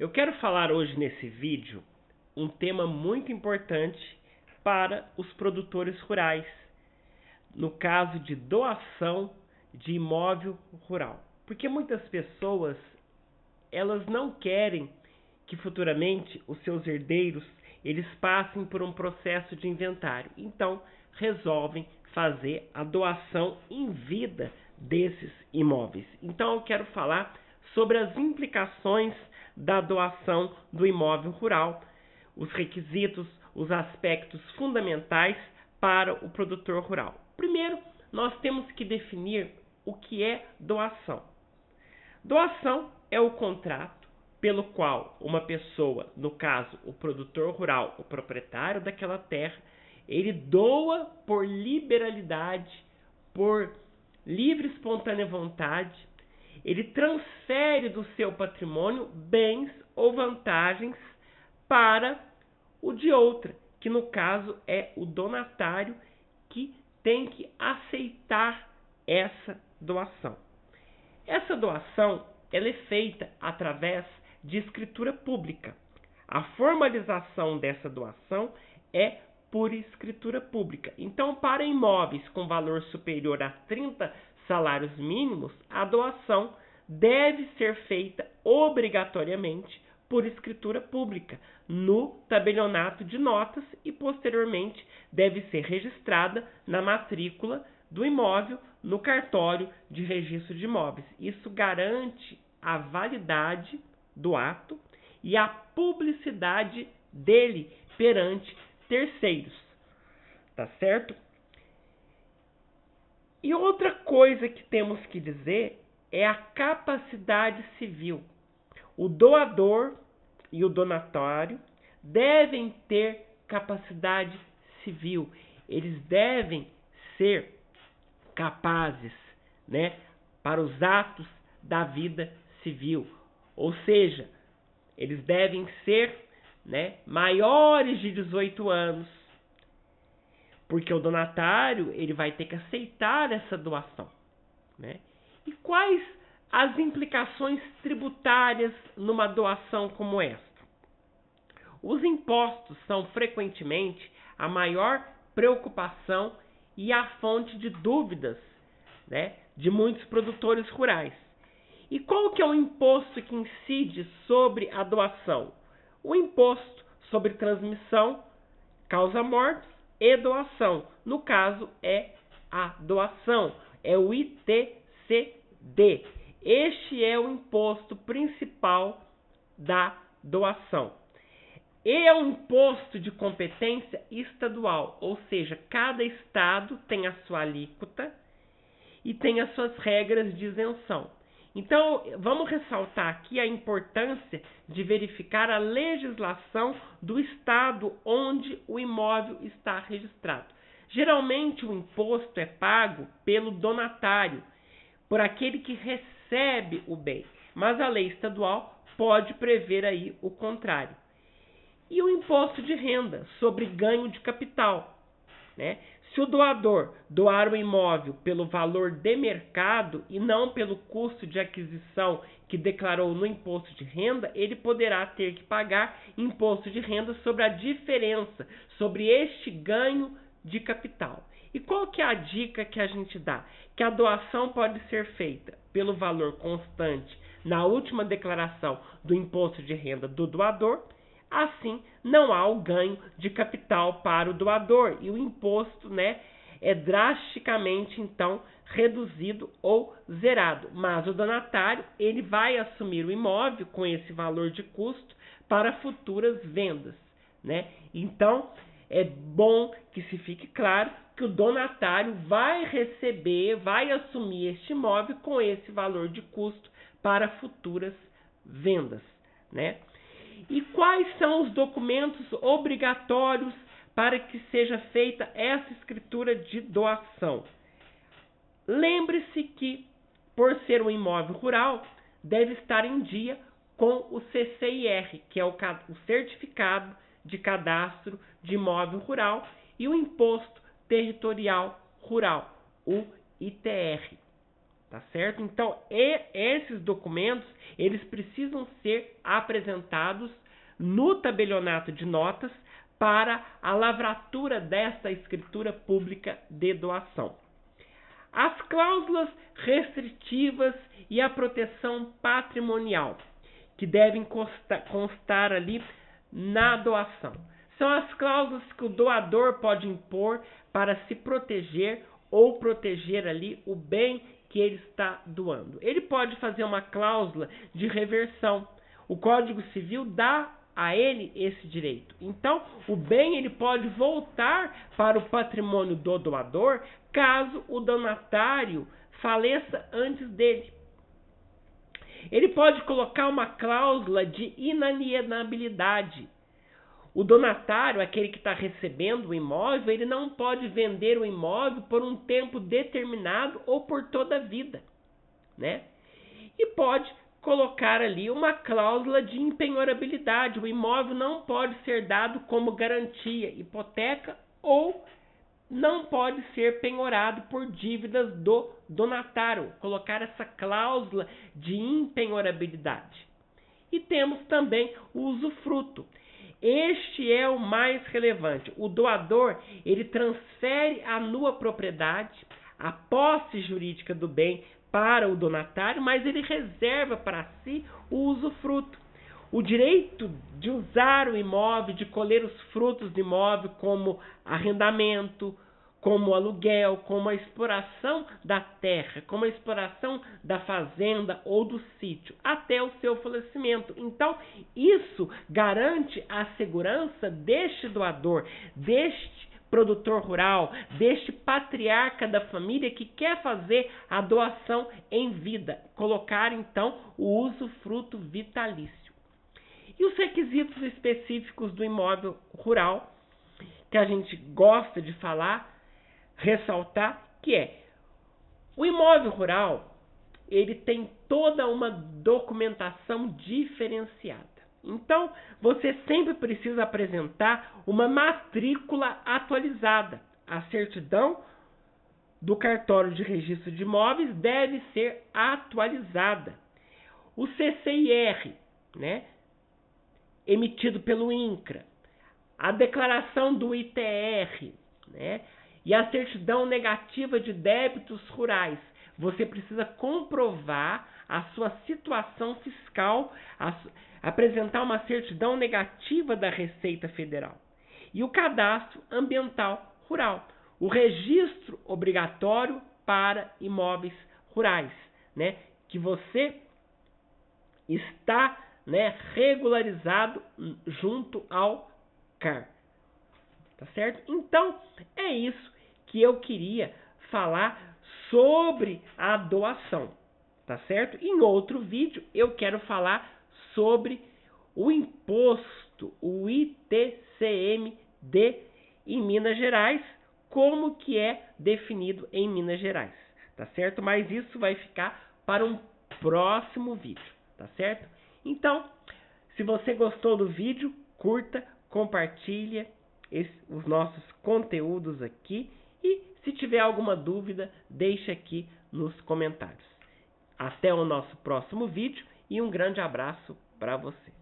Eu quero falar hoje nesse vídeo um tema muito importante para os produtores rurais, no caso de doação de imóvel rural. Porque muitas pessoas, elas não querem que futuramente os seus herdeiros eles passem por um processo de inventário. Então, resolvem fazer a doação em vida desses imóveis. Então, eu quero falar sobre as implicações da doação do imóvel rural, os requisitos, os aspectos fundamentais para o produtor rural. Primeiro, nós temos que definir o que é doação. Doação é o contrato pelo qual uma pessoa, no caso o produtor rural, o proprietário daquela terra, ele doa por liberalidade, por livre e espontânea vontade, ele transfere do seu patrimônio bens ou vantagens para o de outra, que no caso é o donatário que tem que aceitar essa doação. Essa doação ela é feita através de escritura pública. A formalização dessa doação é por escritura pública. Então, para imóveis com valor superior a 30 salários mínimos, a doação deve ser feita obrigatoriamente por escritura pública no tabelionato de notas e posteriormente deve ser registrada na matrícula do imóvel no cartório de registro de imóveis. Isso garante a validade do ato e a publicidade dele perante terceiros. Tá certo? E outra coisa que temos que dizer é a capacidade civil. O doador e o donatário devem ter capacidade civil. Eles devem ser capazes, para os atos da vida civil. Ou seja, eles devem ser, maiores de 18 anos. Porque o donatário ele vai ter que aceitar essa doação. E quais as implicações tributárias numa doação como esta? Os impostos são frequentemente a maior preocupação e a fonte de dúvidas, de muitos produtores rurais. E qual que é o imposto que incide sobre a doação? O imposto sobre transmissão, causa-mortes e doação. No caso, é a doação, é o ITCD. Este é o imposto principal da doação. E é um imposto de competência estadual, ou seja, cada estado tem a sua alíquota e tem as suas regras de isenção. Então, vamos ressaltar aqui a importância de verificar a legislação do estado onde o imóvel está registrado. Geralmente, o imposto é pago pelo donatário, por aquele que recebe o bem, mas a lei estadual pode prever aí o contrário. E o imposto de renda sobre ganho de capital, Se o doador doar o imóvel pelo valor de mercado e não pelo custo de aquisição que declarou no imposto de renda, ele poderá ter que pagar imposto de renda sobre a diferença, sobre este ganho de capital. E qual que é a dica que a gente dá? Que a doação pode ser feita pelo valor constante na última declaração do imposto de renda do doador. Assim, não há o ganho de capital para o doador e o imposto, é drasticamente, então, reduzido ou zerado. Mas o donatário, ele vai assumir o imóvel com esse valor de custo para futuras vendas, Então, é bom que se fique claro que o donatário vai receber, vai assumir este imóvel com esse valor de custo para futuras vendas, E quais são os documentos obrigatórios para que seja feita essa escritura de doação? Lembre-se que, por ser um imóvel rural, deve estar em dia com o CCIR, que é o Certificado de Cadastro de Imóvel Rural, e o Imposto Territorial Rural, o ITR. tá certo? Então, esses documentos, eles precisam ser apresentados no tabelionato de notas para a lavratura desta escritura pública de doação. As cláusulas restritivas e a proteção patrimonial, que devem constar ali na doação. São as cláusulas que o doador pode impor para se proteger ou proteger ali o bem que ele está doando. Ele pode fazer uma cláusula de reversão. O Código Civil dá a ele esse direito. Então, o bem ele pode voltar para o patrimônio do doador caso o donatário faleça antes dele. Ele pode colocar uma cláusula de inalienabilidade. O donatário, aquele que está recebendo o imóvel, ele não pode vender o imóvel por um tempo determinado ou por toda a vida, né? E pode colocar ali uma cláusula de impenhorabilidade. O imóvel não pode ser dado como garantia, hipoteca, ou não pode ser penhorado por dívidas do donatário. Colocar essa cláusula de impenhorabilidade. E temos também o usufruto. Este é o mais relevante. O doador, ele transfere a nua propriedade, a posse jurídica do bem para o donatário, mas ele reserva para si o usufruto. O direito de usar o imóvel, de colher os frutos do imóvel, como arrendamento, como aluguel, como a exploração da terra, como a exploração da fazenda ou do sítio, até o seu falecimento. Então, isso garante a segurança deste doador, deste produtor rural, deste patriarca da família que quer fazer a doação em vida, colocar então o usufruto vitalício. E os requisitos específicos do imóvel rural, que a gente gosta de falar, ressaltar, que é o imóvel rural, ele tem toda uma documentação diferenciada. Então, você sempre precisa apresentar uma matrícula atualizada. A certidão do cartório de registro de imóveis deve ser atualizada. O CCIR, né, emitido pelo INCRA, a declaração do ITR, né, e a certidão negativa de débitos rurais. Você precisa comprovar a sua situação fiscal, apresentar uma certidão negativa da Receita Federal. E o cadastro ambiental rural, o registro obrigatório para imóveis rurais, né, que você está, né, regularizado junto ao CAR. Tá certo? Então, é isso que eu queria falar sobre a doação. Tá certo? Em outro vídeo, eu quero falar sobre o imposto, o ITCMD em Minas Gerais, como que é definido em Minas Gerais. Tá certo? Mas isso vai ficar para um próximo vídeo. Tá certo? Então, se você gostou do vídeo, curta, compartilha os nossos conteúdos aqui e se tiver alguma dúvida, deixe aqui nos comentários. Até o nosso próximo vídeo e um grande abraço para você.